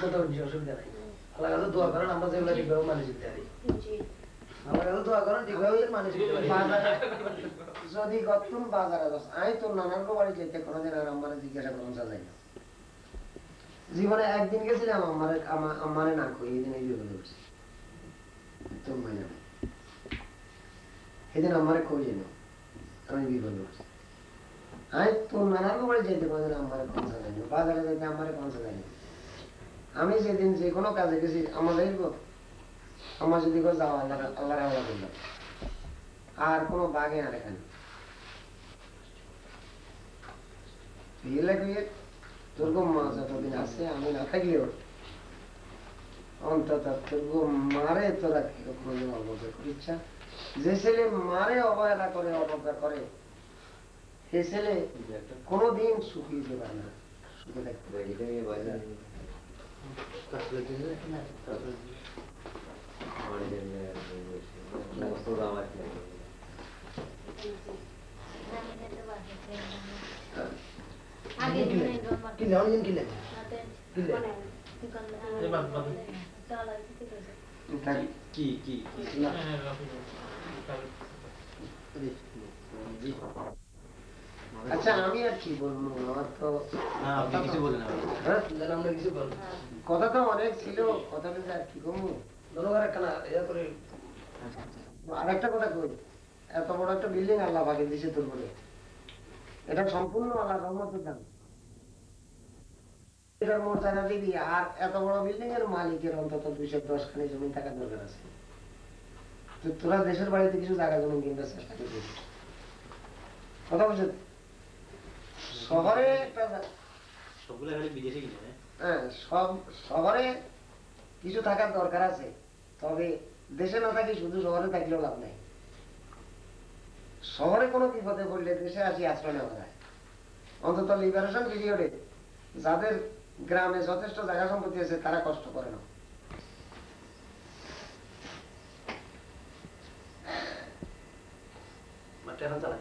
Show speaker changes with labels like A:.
A: কথা বলছি, অসুবিধা নাই। আল্লাহ কাছে দোয়া করেন আমরা যেগুলো ঠিকভাবে মানে শিখতে পারি। আল্লাহ কাছে দোয়া করেন ঠিকভাবে মানে শিখতে পারি। যদি গতুন বাজারে যাস আমি তোর নানার বাড়ি যেতে কোনোদিন আর আমার জিজ্ঞাসা করুন যায় না। জীবনে একদিন গেছিলাম আমারে না কই এদিন এই বিপদে উঠছি তোর মাইনা নেই, এদিন আমারে কই যেন আমি বিপদে উঠছি। আমি তোর নানার বাড়ি যেতে কোনোদিন আমারে পৌঁছা যায়নি, বাজারে যেতে আমারে পৌঁছা যায়নি। আমি যেদিন যে কোনো কাজে গেছি আমাদের আমার যদি যাও আল্লাহ আল্লাহ আল্লাহ করলাম আর কোনো বাগে আর এখানে দুর্গম মা যতদিন আছে আমি না থাকলেও অন্তত দুর্গম মারে তোরা কোনোদিন অবজ্ঞা করিচ্ছা। যে ছেলে মারে অবহেলা করে অবজ্ঞা করে সে ছেলে কোনোদিন সুখী হতে পারে না, সুখে থাকতে পারে। আচ্ছা আমি আর কি বলবো, আমার তো কথা তো অনেক ছিল, কথাটা আর কি কমু আর একটা কথা কই, এত বড় একটা বিল্ডিং আল্লাহ ভাগে দিছে তোর করে, এটা সম্পূর্ণ আল্লাহ রহমতের দান। এটার মর্যাদা দিবি আর এত বড় বিল্ডিং এর মালিকের অন্তত 210 খানি জমি থাকার দরকার আছে। তো তোরা দেশের বাড়িতে কিছু জায়গা জমি কিনতে চেষ্টা করবি, কথা বলছে শহরে শহরে কিছু থাকার দরকার আছে, তবে দেশে না থাকি শুধু শহরে থাকলেও লাভ নাই। শহরে কোনো বিপদে পড়লে দেশে আসি আশ্রয় নেওয়া যায়। অন্তত লিবারেশন পিরিয়ডে যাদের গ্রামে যথেষ্ট জায়গা সম্পত্তি আছে তারা কষ্ট করে না। এখন চালা